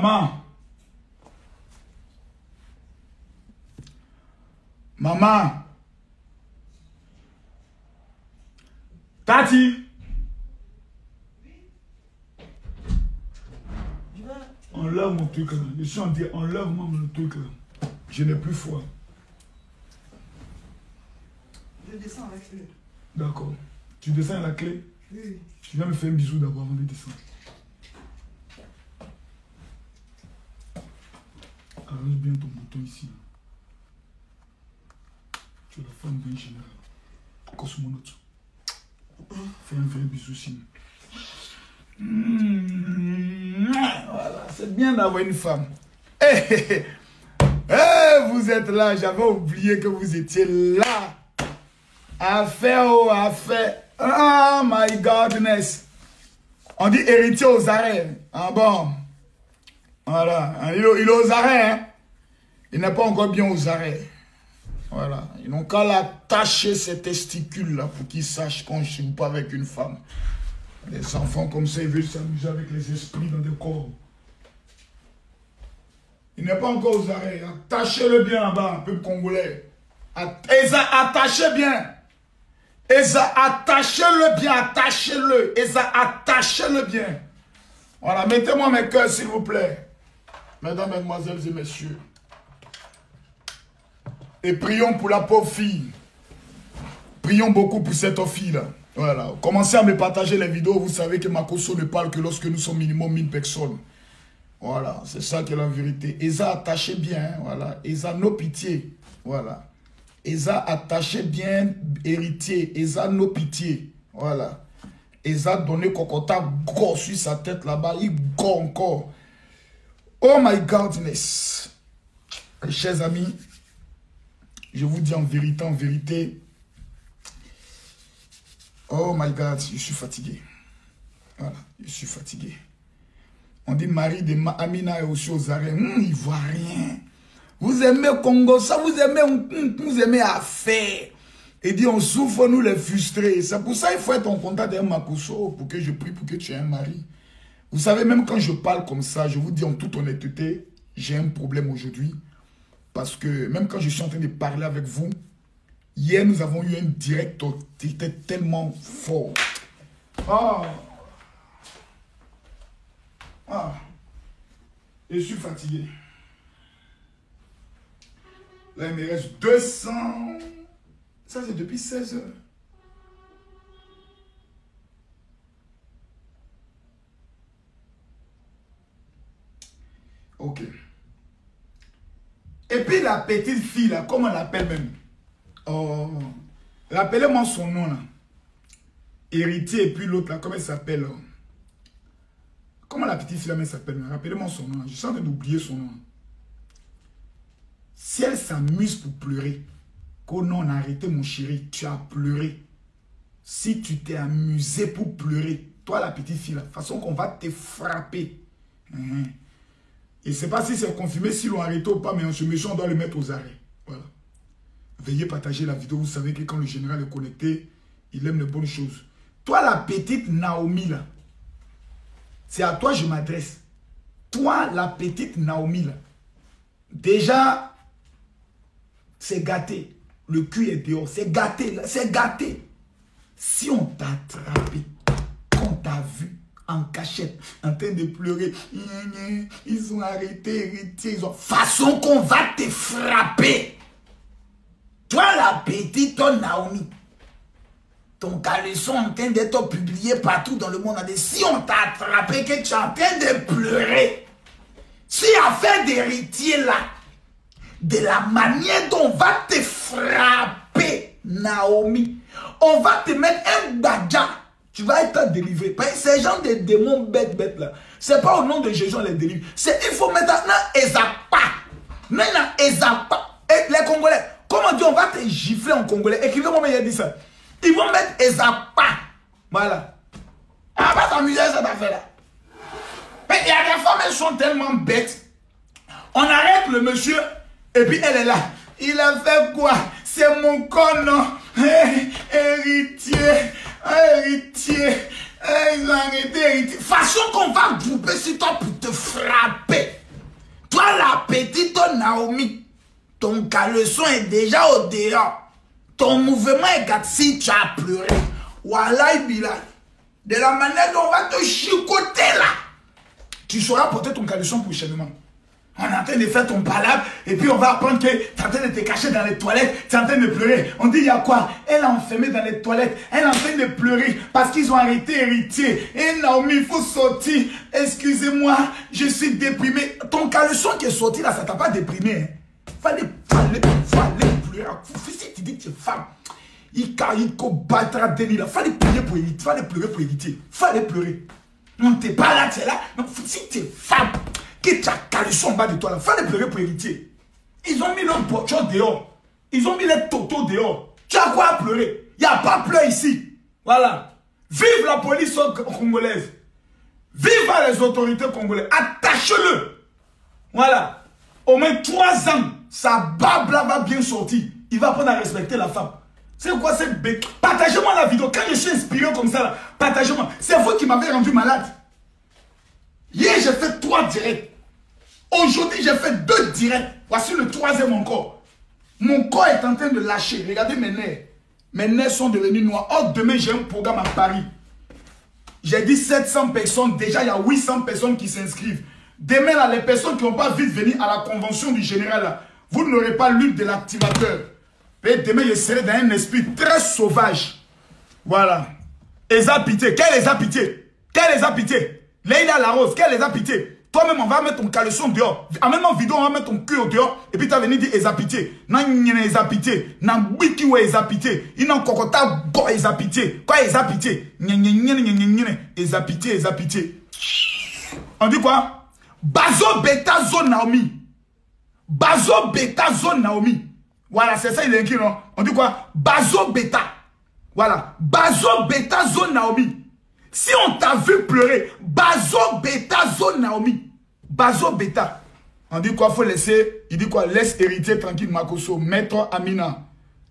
Maman. Maman. Tati. Enlève mon truc là. Je suis en train de dire, enlève-moi mon truc là. Je n'ai plus foi. Je descends avec la clé. D'accord. Tu descends à la clé? Oui. Tu viens me faire un bisou d'abord avant de descendre. Arrange bien ton bouton ici. Tu es la femme bien générale. Cosmonaute. Fais un vrai bisou sinon. Voilà, c'est bien d'avoir une femme. Vous êtes là, j'avais oublié que vous étiez là. Affaire, oh, affaire. Oh my godness. On dit héritier aux arrêts. Ah bon. Voilà. Il est aux arrêts. Hein? Il n'est pas encore bien aux arrêts. Voilà. Ils n'ont qu'à l'attacher ces testicules là pour qu'ils sachent qu'on ne joue pas avec une femme. Les enfants comme ça, ils veulent s'amuser avec les esprits dans des corps. Il n'est pas encore aux arrêts. Attachez-le bien là-bas, peuple congolais. Eza, attachez bien. Eza, attachez-le bien, attachez-le. Eza, attachez-le bien. Voilà, mettez-moi mes cœurs, s'il vous plaît. Mesdames, mesdemoiselles et messieurs. Et prions pour la pauvre fille. Prions beaucoup pour cette fille-là. Voilà. Commencez à me partager les vidéos. Vous savez que Makosso ne parle que lorsque nous sommes minimum 1000 personnes. Voilà. C'est ça qui est la vérité. Eza, attachez bien. Voilà. Eza, nos pitié. Voilà. Eza, attachez bien, héritier. Eza, nos pitié. Voilà. Eza, donné Kokota, go sur sa tête là-bas. Il go encore. Oh my godness. Chers amis, je vous dis en vérité, oh my God, je suis fatigué. Voilà, je suis fatigué. On dit Marie de Amina est aussi aux arrêts. Il voit rien. Vous aimez Congo, ça vous aimez affaire. Et dit on souffre nous les frustrés. C'est pour ça il faut être en contact avec Makosso pour que je prie pour que tu aies un mari. Vous savez, même quand je parle comme ça, je vous dis en toute honnêteté, j'ai un problème aujourd'hui. Parce que même quand je suis en train de parler avec vous, hier nous avons eu un direct qui était tellement fort. Je suis fatigué. Là, il me reste 200. Ça, c'est depuis 16 heures. Ok. Et puis la petite fille, là, comment on l'appelle même? Oh, rappelez-moi son nom, là. Héritier, et puis l'autre, là, comment elle s'appelle? Comment la petite fille, là, elle s'appelle? Rappelez-moi son nom, là. Je suis en train d'oublier son nom. Si elle s'amuse pour pleurer, qu'au non, arrêtez mon chéri, tu as pleuré. Si tu t'es amusé pour pleurer, toi, la petite fille, là, de toute façon qu'on va te frapper. Et je ne sais pas si c'est confirmé, s'ils l'ont arrêté ou pas, mais en ce méchant, on doit le mettre aux arrêts. Voilà. Veuillez partager la vidéo. Vous savez que quand le général est connecté, il aime les bonnes choses. Toi, la petite Naomi, là, c'est à toi que je m'adresse. Toi, la petite Naomi, là, déjà, c'est gâté. Le cul est dehors. C'est gâté, là. C'est gâté. Si on t'a attrapé, qu'on t'a vu, en cachette, en train de pleurer. Ils ont arrêté, héritier. Façon qu'on va te frapper. Toi, la petite, ton Naomi, ton caleçon en train d'être publié partout dans le monde. Si on t'a attrapé, que tu es en train de pleurer, si affaire d'héritier là, de la manière dont on va te frapper, Naomi, on va te mettre un badja. Tu vas être délivré. Ces gens de démons bêtes là, c'est pas au nom de Jésus on les délivre. Il faut mettre un ezapa. Maintenant, ezapa. Et les Congolais, comment dire, on va te gifler en congolais. Écrivez-moi, mais il a dit ça. Ils vont mettre ezapa. Voilà. On va s'amuser à cette affaire-là. Mais il y a des femmes, elles sont tellement bêtes. On arrête le monsieur, et puis elle est là. Il a fait quoi? C'est mon con, non? Héritier. Héritier. Ils ont arrêté héritier. Façon qu'on va grouper sur toi pour te frapper. petite Naomi, ton caleçon est déjà au dehors. Ton mouvement est gâté si tu as pleuré. Wallah Bilal. De la manière dont on va te chicoter là, tu sauras porter ton caleçon prochainement. On est en train de faire ton palabre et puis on va apprendre que tu es en train de te cacher dans les toilettes, tu es en train de pleurer. On dit il y a quoi? Elle est enfermée dans les toilettes, elle est en train de pleurer parce qu'ils ont arrêté héritier. Et Naomi, il faut sortir. Excusez-moi, je suis déprimé. Ton caleçon qui est sorti là, ça t'a pas déprimé. Hein? Fallait pleurer. Si tu dis que tu es femme, il battra Denis là. Fallait pleurer pour hériter. Fallait pleurer pour hériter. Fallait pleurer. Non, t'es pas là, tu es là. Non, si tu es femme, que tu as caleçon en bas de toi là, fallait pleurer pour héritier. Ils ont mis leur voiture dehors. Ils ont mis les totos dehors. Tu as quoi à pleurer? Il n'y a pas pleur ici. Voilà. Vive la police congolaise. Vive les autorités congolaises. Attachez-le. Voilà. Au moins 3 ans, sa barbe là va bien sortir. Il va apprendre à respecter la femme. C'est quoi cette bête? Partagez-moi la vidéo. Quand je suis inspiré comme ça, là, partagez-moi. C'est vous qui m'avez rendu malade. Hier, j'ai fait 3 directs. Aujourd'hui, j'ai fait 2 directs. Voici le 3e encore. Mon corps est en train de lâcher. Regardez mes nerfs. Mes nerfs sont devenus noirs. Or, demain, j'ai un programme à Paris. J'ai dit 700 personnes. Déjà, il y a 800 personnes qui s'inscrivent. Demain, là, les personnes qui n'ont pas vite venir à la convention du général, là, vous n'aurez pas l'huile de l'activateur. Et demain, je serai dans un esprit très sauvage. Voilà. Eza Pitié. Quel Eza Pitié? Quel Eza Pitié? Leïla Larose. Quel Eza Pitié? Toi-même, on va mettre ton caleçon dehors. En même temps, vidéo, on va mettre ton cul dehors. Et puis, tu vas venir dire Eza Pitié. Nan Eza Pitié. Nan Wiki ou Eza Pitié. Il n'en kokota bo Eza Pitié. Quoi Eza Pitié? Eza Pitié, Eza Pitié. On dit quoi? Bazo Beta Zone Naomi. Bazo Beta Zone Naomi. Voilà, c'est ça, il est écrit, non? On dit quoi? Bazo Beta. Voilà. Bazo Beta Zone Naomi. Si on t'a vu pleurer, Bazo Beta Zone Naomi. Bazo Beta. On dit quoi? Faut laisser. Il dit quoi? Laisse hériter tranquille, Makoso. Maître Amina.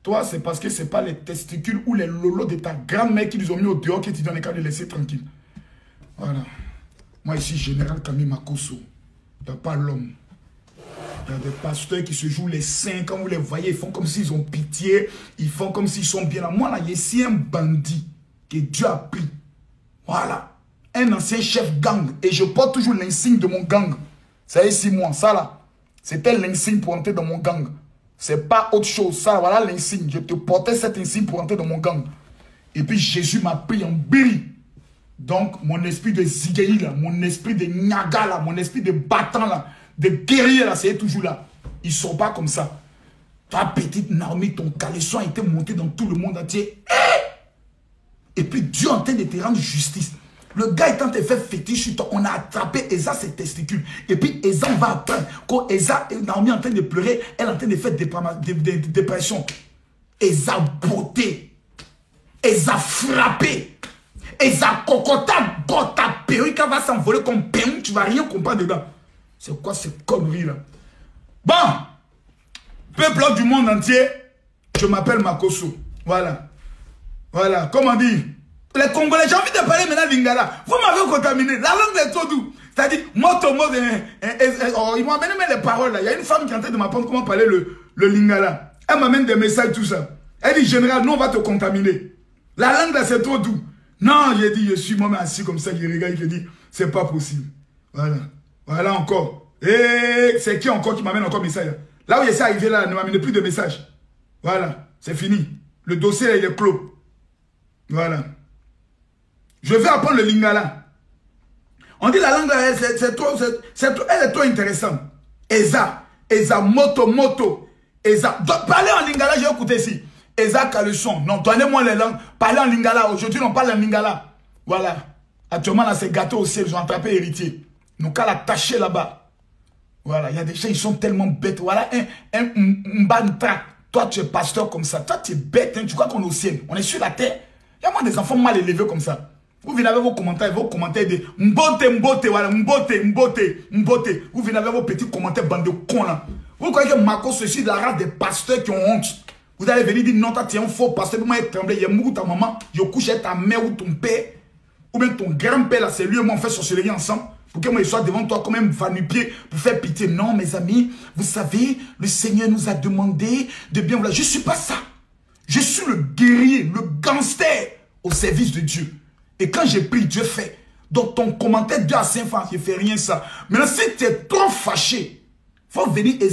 Toi, c'est parce que c'est pas les testicules ou les lolos de ta grand-mère qui nous ont mis au dehors que tu donnes le cas de laisser tranquille. Voilà. Moi, ici, général Camille Makoso. Il n'y a pas l'homme. Il y a des pasteurs qui se jouent les saints. Quand vous les voyez, ils font comme s'ils ont pitié. Ils font comme s'ils sont bien là. Moi, là, il y a ici un bandit que Dieu a pris. Voilà. Un ancien chef gang. Et je porte toujours l'insigne de mon gang. C'est ici, moi. Ça, là, c'était l'insigne pour entrer dans mon gang. C'est pas autre chose. Ça, voilà l'insigne. Je te portais cet insigne pour entrer dans mon gang. Et puis, Jésus m'a pris en biri. Donc, mon esprit de Zigei, là, mon esprit de Nyaga, là, mon esprit de battant, là, de guerrier, là, c'est toujours là. Ils ne sont pas comme ça. Ta petite Naomi, ton caleçon a été monté dans tout le monde entier. Et puis, Dieu est en train de te rendre justice. Le gars est en train de faire fétiche sur toi. On a attrapé Eza ses testicules. Et puis, Eza, on va apprendre. Quand Eza, Naomi est en train de pleurer, elle est en train de faire des dépressions. Eza beauté. Eza frappé. Eza cocota, ta perruque va s'envoler comme perruque. Tu ne vas rien comprendre dedans. C'est quoi cette connerie là? Bon, peuple du monde entier, je m'appelle Makoso. Voilà. Voilà, comment dire? Les Congolais, j'ai envie de parler maintenant lingala. Vous m'avez contaminé. La langue est trop douce. C'est-à-dire, moto, ils m'ont amené les paroles là. Il y a une femme qui est en train de m'apprendre comment parler le lingala. Elle m'amène des messages, tout ça. Elle dit, général, nous on va te contaminer. La langue là, c'est trop doux. Non, j'ai dit, je suis moi assis comme ça, il regarde, il dit, c'est pas possible. Voilà. Voilà encore. Et c'est qui encore qui m'amène encore message? Là où je suis arrivé là, ne m'amène plus de messages. Voilà, c'est fini. Le dossier là, il est clos. Voilà. Je vais apprendre le lingala. On dit la langue là, elle est trop intéressante. Eza, moto. Eza. Parlez en lingala, j'ai écouté ici. Eza caleçon. Non, donnez-moi les langues. Parlez en lingala. Aujourd'hui, on parle en lingala. Voilà. Actuellement, là, c'est gâteau au ciel. Ils ont attrapé héritier. Nous, qu'à l'attacher là-bas. Voilà, il y a des gens, ils sont tellement bêtes. Voilà, un bantra. Toi, tu es pasteur comme ça. Toi, tu es bête. Hein? Tu crois qu'on est au ciel? On est sur la terre. Il y a moins des enfants mal élevés comme ça. Vous venez avec vos commentaires de mbote, voilà, mbote. Vous venez avec vos petits commentaires, bande de cons là. Vous croyez que Marco, ceci de la race des pasteurs qui ont honte? Vous allez venir dire non, tu es un faux pasteur. Vous m'avez tremblé. Il y a mou ta maman, il couche avec ta mère ou ton père. Ou bien ton grand-père là, c'est lui et moi, on fait sorcellerie ensemble. pour que moi je sois devant toi comme un va-nu-pied pour faire pitié. Non, mes amis, vous savez, le Seigneur nous a demandé de bien vouloir. Je ne suis pas ça. Je suis le guerrier, le gangster au service de Dieu. Et quand j'ai pris, Dieu fait. Donc ton commentaire 2 à 5 fois, je ne fais rien ça. Maintenant, si tu es trop fâché, il faut venir et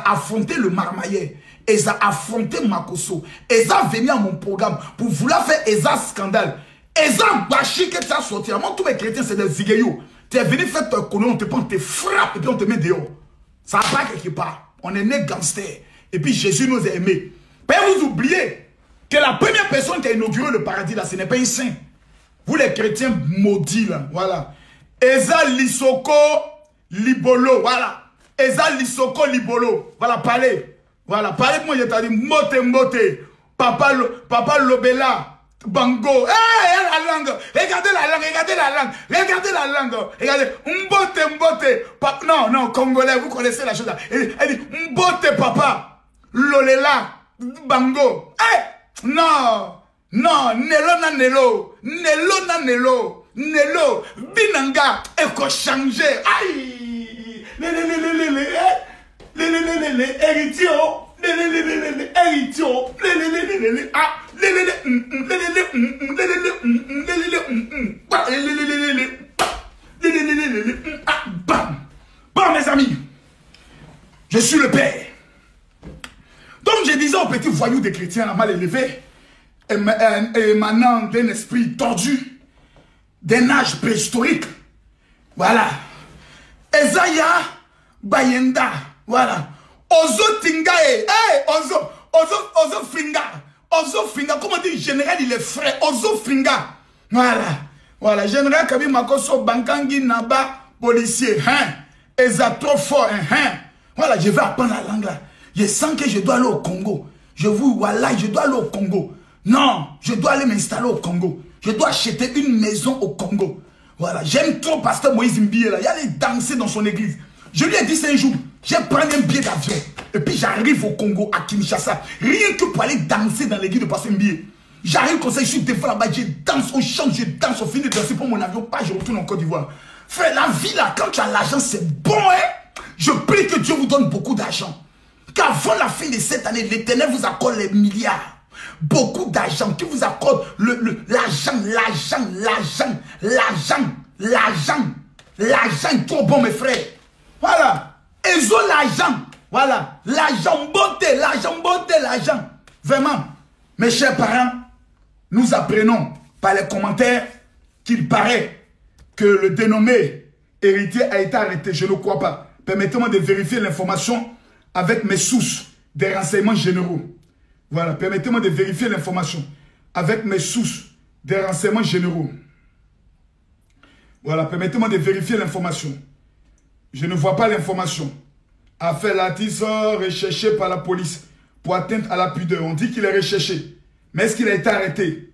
affronter le marmailleur. Ils ont affronté Makoso. Ils ont venu à mon programme pour vouloir faire un scandale. Ils ont bâché que tu as sorti. Moi, tous mes chrétiens, c'est des zigayos. Tu es venu faire ton colon, on te prend, on te frappe et puis on te met dehors. Ça va pas quelque part. On est né gangster. Et puis Jésus nous a aimés. Mais vous oubliez que la première personne qui a inauguré le paradis là, ce n'est pas un saint. Vous les chrétiens maudits là, voilà. Eza Lisoko Libolo, voilà. Eza Lisoko Libolo, voilà, parlez. Voilà, parlez moi, je t'ai dit, mbote, papa Lobela, Bango, la langue, regardez la langue, regardez, mbote, non, Congolais, vous connaissez la chose là. Elle dit, mbote, papa, Lolela, Bango, non, Nelo, Binanga, Eko changé, aïe, Bon, mes amis, je suis le Père. Donc, je disais aux petits voyous des chrétiens mal élevés, émanant d'un esprit tordu, d'un âge préhistorique. Voilà. Ezaya Bayenda. Voilà. Ozo Tingae. Ozo Finga. Comment dire général, il est frais. Ozo Finga. Voilà. Général Kabi Makoso Bankangi Naba, policier. Eza trop fort. Voilà, je vais apprendre la langue là. Je sens que je dois aller au Congo. Je dois aller au Congo. Non, je dois aller m'installer au Congo. Je dois acheter une maison au Congo. Voilà, j'aime trop pasteur Moïse Mbié là. Il allait danser dans son église. Je lui ai dit c'est un jour, j'ai pris un billet d'avion. Et puis j'arrive au Congo, à Kinshasa. Rien que pour aller danser dans l'église de pasteur Mbié. J'arrive comme ça, je suis devant là-bas, je danse, on chante, je danse, on finit de danser pour mon avion. Pas, je retourne en Côte d'Ivoire. Frère, la vie là, quand tu as l'argent, c'est bon, hein. Je prie que Dieu vous donne beaucoup d'argent. Qu'avant la fin de cette année, l'Éternel vous accorde les milliards. Beaucoup d'argent, qui vous accorde l'argent, trop bon mes frères. Voilà, ils ont l'argent, voilà, l'argent beauté, l'argent. Vraiment, mes chers parents, nous apprenons par les commentaires qu'il paraît que le dénommé héritier a été arrêté. Je ne crois pas. Permettez-moi de vérifier l'information avec mes sources des renseignements généraux. Voilà, permettez-moi de vérifier l'information avec mes sources des renseignements généraux. Voilà, permettez-moi de vérifier l'information. Je ne vois pas l'information. Affaire l'artiste recherché par la police pour atteinte à la pudeur. On dit qu'il est recherché. Mais est-ce qu'il a été arrêté?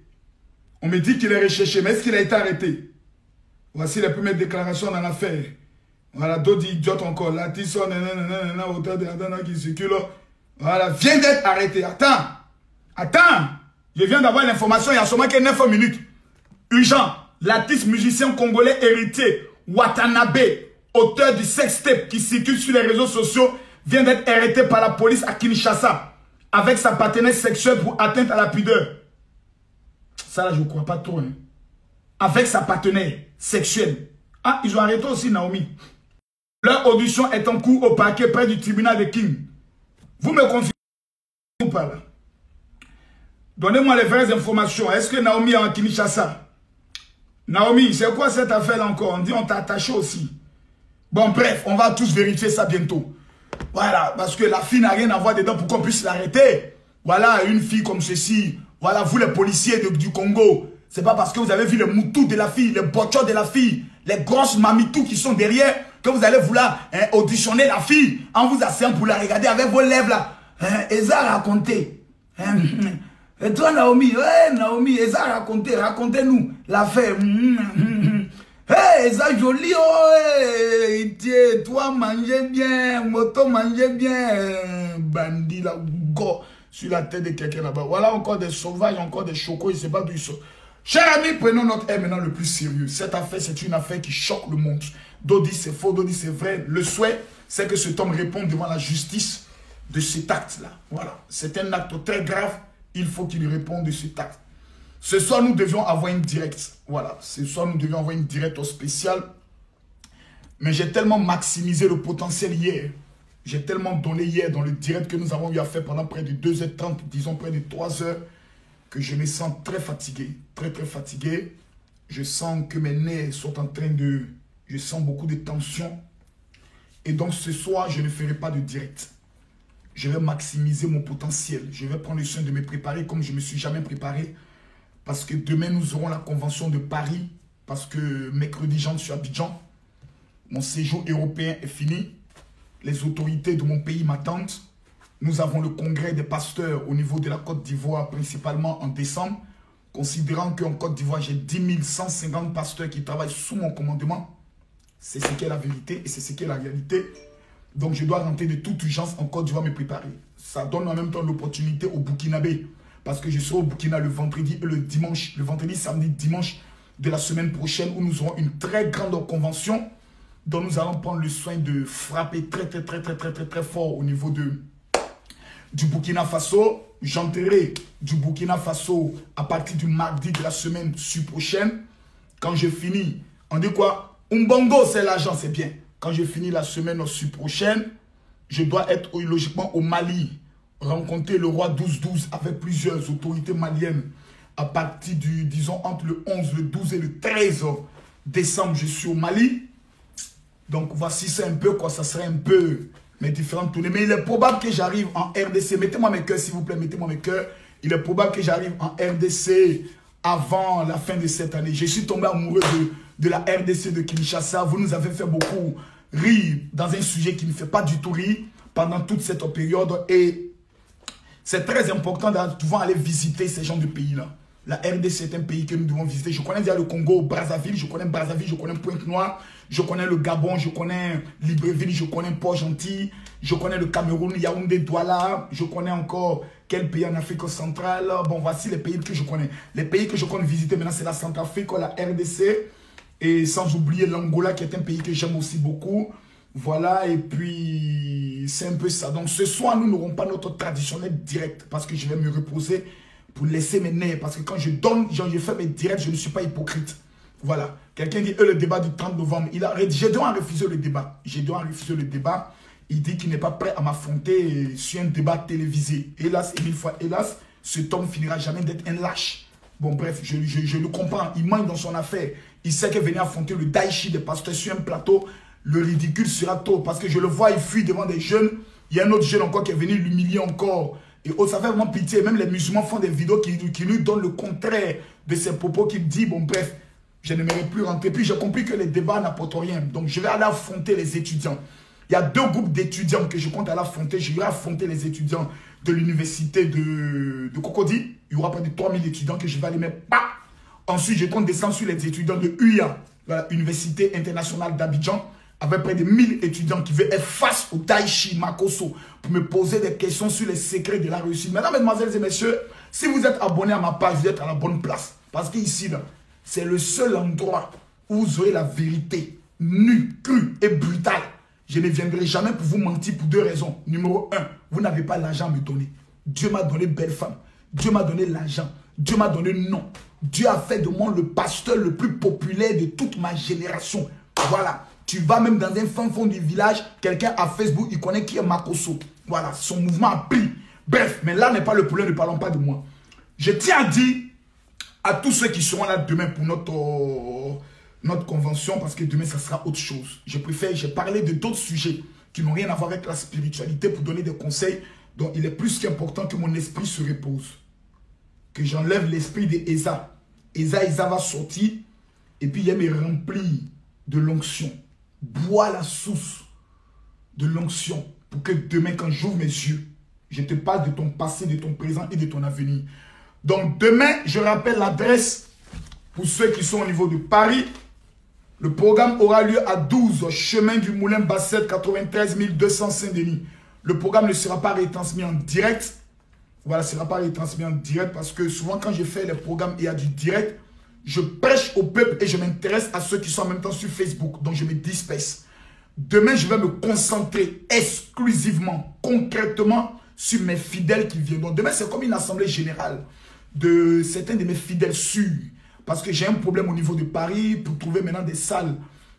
On me dit qu'il est recherché. Mais est-ce qu'il a été arrêté? Voici les premières déclarations dans l'affaire. Voilà, d'autres idiotes encore. L'artiste, auteur de Adana qui circule. Voilà, vient d'être arrêté. Attends. Je viens d'avoir l'information il y a seulement que 9 minutes. Urgent. L'artiste musicien congolais héritier Watanabe, auteur du sextape qui circule sur les réseaux sociaux, vient d'être arrêté par la police à Kinshasa avec sa partenaire sexuelle pour atteinte à la pudeur. Ça là, je ne crois pas trop. Hein. Avec sa partenaire sexuelle. Ah, ils ont arrêté aussi Naomi. Leur audition est en cours au parquet près du tribunal de King. Vous me confirmez ou pas là? Donnez-moi les vraies informations. Est-ce que Naomi est en Kinshasa? Naomi, c'est quoi cette affaire-là encore? On dit on t'a attaché aussi. Bon, bref, on va tous vérifier ça bientôt. Voilà, parce que la fille n'a rien à voir dedans pour qu'on puisse l'arrêter. Voilà, une fille comme ceci. Voilà, vous les policiers du Congo. C'est pas parce que vous avez vu les moutous de la fille, les bochos de la fille, les grosses mamitous qui sont derrière, que vous allez vouloir auditionner la fille en vous asseyant pour la regarder avec vos lèvres là. Eza a raconté. Et toi Naomi, Naomi, Eza a raconté, racontez-nous l'affaire. Eza joli, toi mangez bien, moto mangez bien, bandit là, go, sur la tête de quelqu'un là-bas. Voilà encore des sauvages, encore des chocos, je ne sais pas d'où ils sont. Chers amis, prenons notre air maintenant le plus sérieux. Cette affaire, c'est une affaire qui choque le monde. D'autres disent c'est faux, d'autres disent c'est vrai. Le souhait, c'est que cet homme réponde devant la justice de cet acte-là. Voilà. C'est un acte très grave. Il faut qu'il réponde de cet acte. Ce soir, nous devions avoir une directe. Voilà. Ce soir, nous devions avoir une directe spéciale. Mais j'ai tellement maximisé le potentiel hier. J'ai tellement donné hier dans le direct que nous avons eu à faire pendant près de 2h30, disons près de 3 heures, que je me sens très fatigué. Très, très fatigué. Je sens que mes nerfs sont en train de... Je sens beaucoup de tension. Et donc ce soir, je ne ferai pas de direct. Je vais maximiser mon potentiel. Je vais prendre le soin de me préparer comme je ne me suis jamais préparé. Parce que demain, nous aurons la convention de Paris. Parce que mercredi, j'entre sur Abidjan. Mon séjour européen est fini. Les autorités de mon pays m'attendent. Nous avons le congrès des pasteurs au niveau de la Côte d'Ivoire, principalement en décembre. Considérant qu'en Côte d'Ivoire, j'ai 10 150 pasteurs qui travaillent sous mon commandement. C'est ce qu'est la vérité et c'est ce qu'est la réalité. Donc, je dois rentrer de toute urgence en Côte d'Ivoire me préparer. Ça donne en même temps l'opportunité au Burkinabé. Parce que je serai au Burkina le vendredi et le dimanche. Le vendredi, samedi, dimanche de la semaine prochaine où nous aurons une très grande convention. Donc, nous allons prendre le soin de frapper très fort au niveau du Burkina Faso. J'entrerai du Burkina Faso à partir du mardi de la semaine prochaine. Quand je finis, on dit quoi? Umbongo, c'est l'argent, c'est bien. Quand je finis la semaine prochaine, je dois être logiquement au Mali. Rencontrer le roi 12-12 avec plusieurs autorités maliennes. À partir du, disons, entre le 11, le 12 et le 13 décembre, je suis au Mali. Donc, voici, c'est un peu quoi, ça serait un peu mes différentes tournées. Mais il est probable que j'arrive en RDC. Mettez-moi mes cœurs, s'il vous plaît, mettez-moi mes cœurs. Il est probable que j'arrive en RDC avant la fin de cette année. Je suis tombé amoureux de la RDC de Kinshasa. Vous nous avez fait beaucoup rire dans un sujet qui ne fait pas du tout rire pendant toute cette période. Et c'est très important de pouvoir aller visiter ces genres de pays-là. La RDC est un pays que nous devons visiter. Je connais déjà le Congo, Brazzaville, je connais Pointe-Noire, je connais le Gabon, je connais Libreville, je connais Port-Gentil, je connais le Cameroun, Yaoundé, Douala, je connais encore quel pays en Afrique centrale. Bon, voici les pays que je connais. Les pays que je compte visiter maintenant, c'est la Centrafrique, la RDC, et sans oublier l'Angola qui est un pays que j'aime aussi beaucoup. Voilà, et puis c'est un peu ça. Donc ce soir, nous n'aurons pas notre traditionnel direct parce que je vais me reposer pour laisser mes nerfs. Parce que quand je donne, je fais mes directs, je ne suis pas hypocrite. Voilà. Quelqu'un dit, le débat du 30 novembre, j'ai dû en refuser le débat. J'ai dû en refuser le débat. Il dit qu'il n'est pas prêt à m'affronter sur un débat télévisé. Hélas, et mille fois hélas, cet homme finira jamais d'être un lâche. Bon, bref, je le comprends. Il manque dans son affaire. Il sait que venir affronter le Daichi des pasteurs sur un plateau, le ridicule sera tôt. Parce que je le vois, il fuit devant des jeunes. Il y a un autre jeune encore qui est venu l'humilier encore. Et ça fait vraiment pitié. Même les musulmans font des vidéos qui lui donnent le contraire de ses propos, qui dit, bon, bref, je n'aimerais plus rentrer. Puis j'ai compris que les débats n'apportent rien. Donc je vais aller affronter les étudiants. Il y a 2 groupes d'étudiants que je compte aller affronter. Je vais affronter les étudiants de l'université de Cocody. Il y aura près de 3000 étudiants que je vais aller mettre. Ensuite, je compte descendre sur les étudiants de UIA, l'Université internationale d'Abidjan, avec près de 1000 étudiants qui veulent être face au Daichi Makosso pour me poser des questions sur les secrets de la réussite. Mesdames, mesdemoiselles et messieurs, si vous êtes abonné à ma page, vous êtes à la bonne place. Parce qu'ici, c'est le seul endroit où vous aurez la vérité nue, crue et brutale. Je ne viendrai jamais pour vous mentir pour 2 raisons. Numéro 1, vous n'avez pas l'argent à me donner. Dieu m'a donné belle femme. Dieu m'a donné l'argent. Dieu m'a donné le nom. Dieu a fait de moi le pasteur le plus populaire de toute ma génération. Voilà. Tu vas même dans un fin fond du village, quelqu'un à Facebook, il connaît qui est Makosso. Voilà, son mouvement a pris. Bref, mais là n'est pas le problème, ne parlons pas de moi. Je tiens à dire à tous ceux qui seront là demain pour notre convention, parce que demain, ça sera autre chose. J'ai parlé de d'autres sujets qui n'ont rien à voir avec la spiritualité pour donner des conseils. Donc, il est plus qu'important que mon esprit se repose. Que j'enlève l'esprit d'Eza. Eza va sortir et puis il va me remplir de l'onction. Bois la source de l'onction pour que demain, quand j'ouvre mes yeux, je te parle de ton passé, de ton présent et de ton avenir. Donc demain, je rappelle l'adresse pour ceux qui sont au niveau de Paris. Le programme aura lieu à 12, chemin du Moulin Bassette, 93 200 Saint-Denis. Le programme ne sera pas retransmis en direct. Voilà, ne sera pas retransmis en direct parce que souvent quand je fais les programmes, il y a du direct. Je prêche au peuple et je m'intéresse à ceux qui sont en même temps sur Facebook. Donc je me disperse. Demain, je vais me concentrer exclusivement, concrètement, sur mes fidèles qui viennent. Donc demain, c'est comme une assemblée générale de certains de mes fidèles sûrs. Parce que j'ai un problème au niveau de Paris. Pour trouver maintenant des salles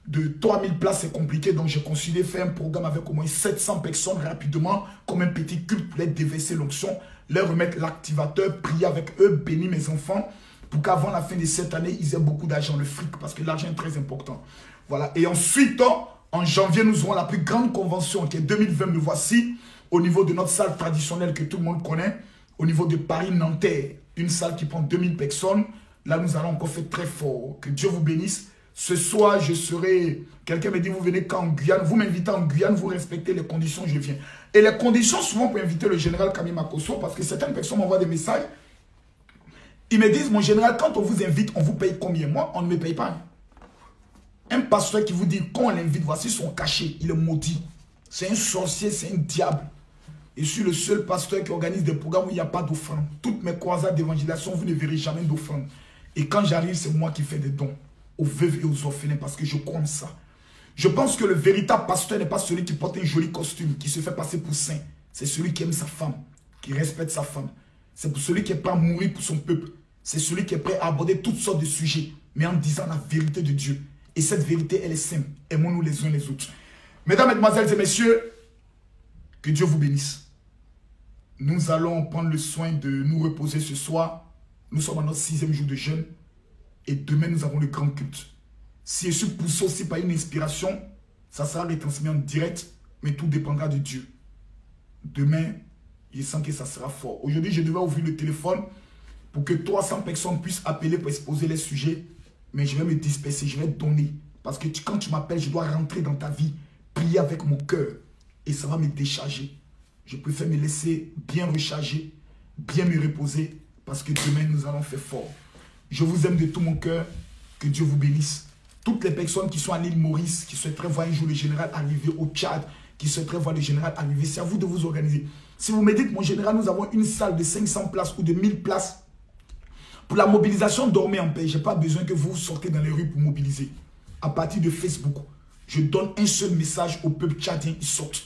de 3000 places, c'est compliqué. Donc j'ai considéré faire un programme avec au moins 700 personnes rapidement, comme un petit culte pour les déverser l'onction, leur remettre l'activateur, prier avec eux, bénir mes enfants, pour qu'avant la fin de cette année, ils aient beaucoup d'argent, le fric, parce que l'argent est très important. Voilà. Et ensuite, en janvier, nous aurons la plus grande convention qui est 2020, me voici, au niveau de notre salle traditionnelle que tout le monde connaît, au niveau de Paris-Nanterre, une salle qui prend 2000 personnes. Là, nous allons encore faire très fort. Que Dieu vous bénisse. Ce soir, je serai... Quelqu'un me dit, vous venez quand en Guyane? Vous m'invitez en Guyane, vous respectez les conditions, je viens. Et les conditions, souvent, pour inviter le général Kami Makosso, parce que certaines personnes m'envoient des messages. Ils me disent, mon général, quand on vous invite, on vous paye combien? Moi, on ne me paye pas. Un pasteur qui vous dit, quand on l'invite, voici son cachet, il est maudit. C'est un sorcier, c'est un diable. Et je suis le seul pasteur qui organise des programmes où il n'y a pas d'offrande. Toutes mes croisades d'évangélisation, vous ne verrez jamais d'offrande. Et quand j'arrive, c'est moi qui fais des dons aux veuves et aux orphelins parce que je crois en ça. Je pense que le véritable pasteur n'est pas celui qui porte un joli costume, qui se fait passer pour saint. C'est celui qui aime sa femme, qui respecte sa femme. C'est pour celui qui est prêt à mourir pour son peuple. C'est celui qui est prêt à aborder toutes sortes de sujets, mais en disant la vérité de Dieu. Et cette vérité, elle est simple. Aimons-nous les uns les autres. Mesdames, mesdemoiselles et messieurs, que Dieu vous bénisse. Nous allons prendre le soin de nous reposer ce soir. Nous sommes à notre 6e jour de jeûne. Et demain, nous avons le grand culte. Si je suis poussé aussi par une inspiration, ça sera retransmis en direct, mais tout dépendra de Dieu. Demain, je sens que ça sera fort. Aujourd'hui, je devais ouvrir le téléphone pour que 300 personnes puissent appeler pour exposer les sujets. Mais je vais me disperser, je vais donner. Parce que quand tu m'appelles, je dois rentrer dans ta vie, prier avec mon cœur. Et ça va me décharger. Je préfère me laisser bien recharger, bien me reposer, parce que demain, nous allons faire fort. Je vous aime de tout mon cœur. Que Dieu vous bénisse. Toutes les personnes qui sont à l'île Maurice, qui souhaiteraient voir un jour le général arriver au Tchad, qui souhaiteraient voir le général arriver, c'est à vous de vous organiser. Si vous me dites, mon général, nous avons une salle de 500 places ou de 1000 places, pour la mobilisation, dormez en paix. Je n'ai pas besoin que vous sortez dans les rues pour mobiliser. À partir de Facebook, je donne un seul message au peuple tchadien, ils sortent.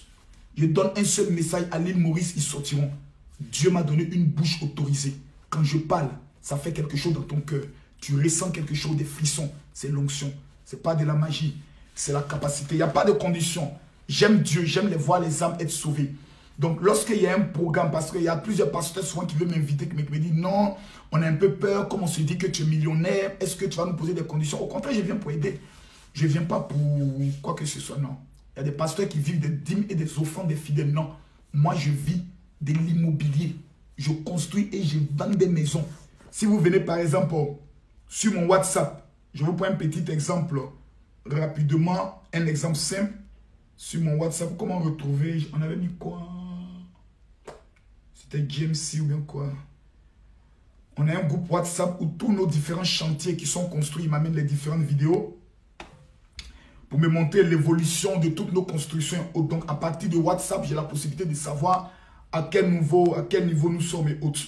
Je donne un seul message à l'île Maurice, ils sortiront. Dieu m'a donné une bouche autorisée. Quand je parle, ça fait quelque chose dans ton cœur. Tu ressens quelque chose, des frissons. C'est l'onction. Ce n'est pas de la magie. C'est la capacité. Il n'y a pas de condition. J'aime Dieu. J'aime les voir les âmes être sauvées. Donc, lorsqu'il y a un programme, parce qu'il y a plusieurs pasteurs souvent qui veulent m'inviter, qui me disent non, on a un peu peur, comme on se dit que tu es millionnaire, est-ce que tu vas nous poser des conditions? Au contraire, je viens pour aider. Je ne viens pas pour quoi que ce soit, non. Il y a des pasteurs qui vivent des dîmes et des offrandes des fidèles. Non, moi je vis de l'immobilier. Je construis et je vends des maisons. Si vous venez par exemple sur mon WhatsApp, je vous prends un petit exemple rapidement, un exemple simple. Sur mon WhatsApp, comment retrouver? On avait mis quoi? C'était GMC ou bien quoi? On a un groupe WhatsApp où tous nos différents chantiers qui sont construits, ils m'amènent les différentes vidéos pour me montrer l'évolution de toutes nos constructions. Donc, à partir de WhatsApp, j'ai la possibilité de savoir à quel niveau nous sommes et autres.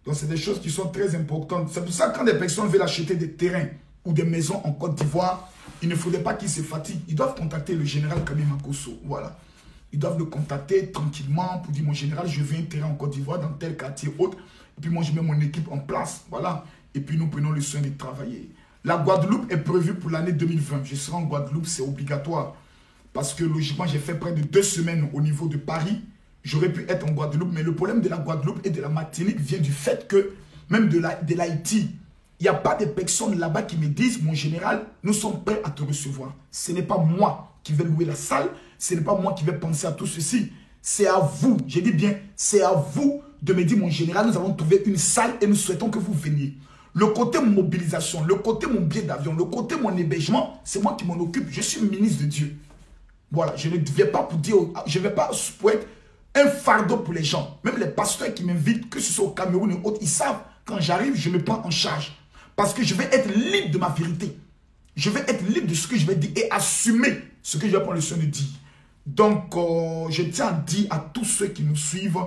Donc, c'est des choses qui sont très importantes. C'est pour ça que quand des personnes veulent acheter des terrains ou des maisons en Côte d'Ivoire, il ne faudrait pas qu'ils se fatiguent. Ils doivent contacter le général Kami Makosso. Voilà. Ils doivent le contacter tranquillement pour dire, mon général, je veux un terrain en Côte d'Ivoire dans tel quartier autre. Et puis moi, je mets mon équipe en place. Voilà. Et puis nous prenons le soin de travailler. La Guadeloupe est prévue pour l'année 2020. Je serai en Guadeloupe, c'est obligatoire. Parce que logiquement, j'ai fait près de 2 semaines au niveau de Paris. J'aurais pu être en Guadeloupe. Mais le problème de la Guadeloupe et de la Martinique vient du fait que, même de l'Haïti, il n'y a pas de personnes là-bas qui me disent, mon général, nous sommes prêts à te recevoir. Ce n'est pas moi qui vais louer la salle. Ce n'est pas moi qui vais penser à tout ceci. C'est à vous, j'ai dit bien, c'est à vous de me dire, mon général, nous avons trouvé une salle et nous souhaitons que vous veniez. Le côté mobilisation, le côté mon billet d'avion, le côté mon hébergement, c'est moi qui m'en occupe. Je suis ministre de Dieu. Voilà, je ne viens pas pour dire, je ne vais pas pour être un fardeau pour les gens. Même les pasteurs qui m'invitent, que ce soit au Cameroun ou autre, ils savent, quand j'arrive, je me prends en charge. Parce que je vais être libre de ma vérité. Je vais être libre de ce que je vais dire et assumer ce que je vais prendre le soin de dire. Donc, je tiens à dire à tous ceux qui nous suivent,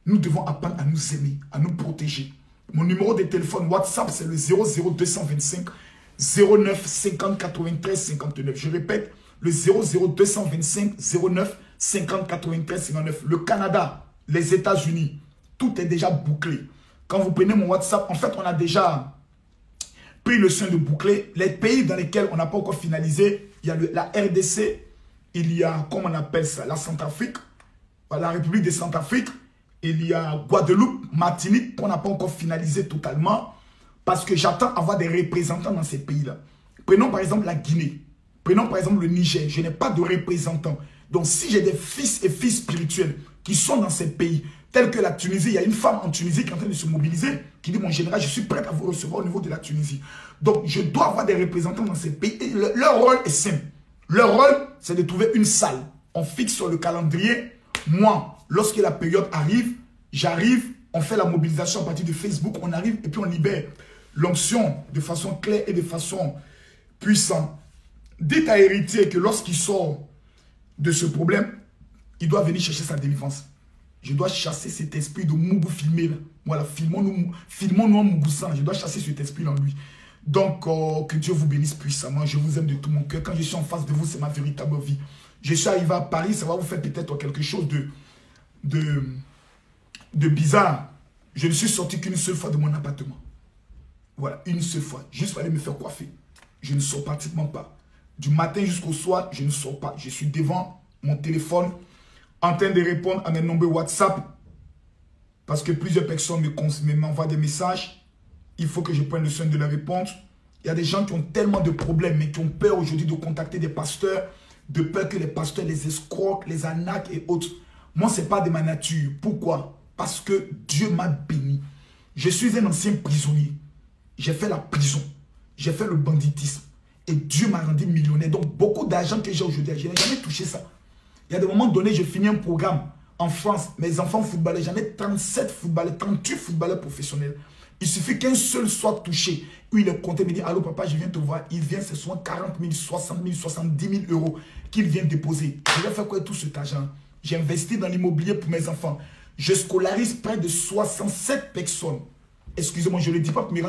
nous devons apprendre à nous aimer, à nous protéger. Mon numéro de téléphone WhatsApp, c'est le 00225 09 50 93 59. Je répète, le 00225 09 50 93 59. Le Canada, les États-Unis, tout est déjà bouclé. Quand vous prenez mon WhatsApp, en fait, on a déjà pris le soin de boucler. Les pays dans lesquels on n'a pas encore finalisé, il y a la RDC, il y a, comment on appelle ça, la Centrafrique, la République de Centrafrique, il y a Guadeloupe, Martinique, qu'on n'a pas encore finalisé totalement, parce que j'attends avoir des représentants dans ces pays-là. Prenons par exemple la Guinée, prenons par exemple le Niger, je n'ai pas de représentants. Donc si j'ai des fils et filles spirituels qui sont dans ces pays, tels que la Tunisie, il y a une femme en Tunisie qui est en train de se mobiliser, qui dit, mon général, je suis prête à vous recevoir au niveau de la Tunisie. Donc je dois avoir des représentants dans ces pays. Et leur rôle est simple. Leur rôle, c'est de trouver une salle. On fixe sur le calendrier. Moi, lorsque la période arrive, j'arrive, on fait la mobilisation à partir de Facebook, on arrive et puis on libère l'onction de façon claire et de façon puissante. Dites à Héritier que lorsqu'il sort de ce problème, il doit venir chercher sa délivrance. Je dois chasser cet esprit de Moubou filmé là. Voilà, filmons-nous en Moubousan. Je dois chasser cet esprit en lui. Donc, que Dieu vous bénisse puissamment. Je vous aime de tout mon cœur. Quand je suis en face de vous, c'est ma véritable vie. Je suis arrivé à Paris, ça va vous faire peut-être quelque chose de bizarre. Je ne suis sorti qu'une seule fois de mon appartement. Voilà, une seule fois. Juste pour aller me faire coiffer. Je ne sors pratiquement pas. Du matin jusqu'au soir, je ne sors pas. Je suis devant mon téléphone en train de répondre à mes nombreux WhatsApp. Parce que plusieurs personnes m'envoient des messages. Il faut que je prenne le soin de leur répondre. Il y a des gens qui ont tellement de problèmes, mais qui ont peur aujourd'hui de contacter des pasteurs, de peur que les pasteurs les escroquent, les arnaquent et autres. Moi, ce n'est pas de ma nature. Pourquoi? Parce que Dieu m'a béni. Je suis un ancien prisonnier. J'ai fait la prison. J'ai fait le banditisme. Et Dieu m'a rendu millionnaire. Donc, beaucoup d'argent que j'ai aujourd'hui, je n'ai jamais touché ça. Il y a des moments donnés, je finis un programme en France. Mes enfants footballeurs, j'en ai 37 footballeurs, 38 footballeurs professionnels. Il suffit qu'un seul soit touché. Où il est compté, me dit, allô papa, je viens te voir. Il vient, c'est souvent 40 000, 60 000, 70 000 euros qu'il vient déposer. Je vais faire quoi avec tout cet argent? J'ai investi dans l'immobilier pour mes enfants. Je scolarise près de 67 personnes. Excusez-moi, je ne le dis pas pour me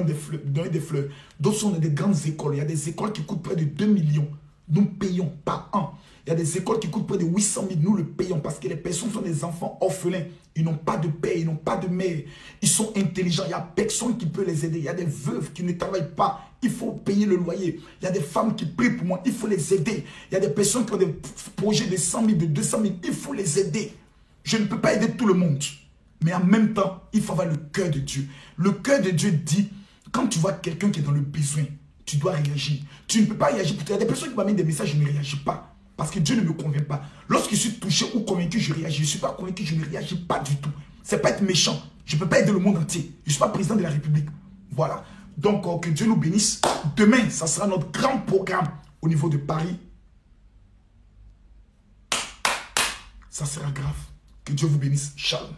donner des fleurs. D'autres sont dans des grandes écoles. Il y a des écoles qui coûtent près de 2 millions. Nous payons par an. Il y a des écoles qui coûtent près de 800 000. Nous le payons parce que les personnes sont des enfants orphelins. Ils n'ont pas de père, ils n'ont pas de mère. Ils sont intelligents. Il n'y a personne qui peut les aider. Il y a des veuves qui ne travaillent pas. Il faut payer le loyer. Il y a des femmes qui prient pour moi. Il faut les aider. Il y a des personnes qui ont des projets de 100 000, de 200 000. Il faut les aider. Je ne peux pas aider tout le monde. Mais en même temps, il faut avoir le cœur de Dieu. Le cœur de Dieu dit, quand tu vois quelqu'un qui est dans le besoin, tu dois réagir. Tu ne peux pas réagir. Il y a des personnes qui m'amènent des messages, je ne réagis pas. Parce que Dieu ne me convient pas. Lorsque je suis touché ou convaincu, je réagis. Je ne suis pas convaincu, je ne réagis pas du tout. Ce n'est pas être méchant. Je ne peux pas aider le monde entier. Je ne suis pas président de la République. Voilà. Donc, que Dieu nous bénisse. Demain, ça sera notre grand programme au niveau de Paris. Ça sera grave. Que Dieu vous bénisse. Shalom.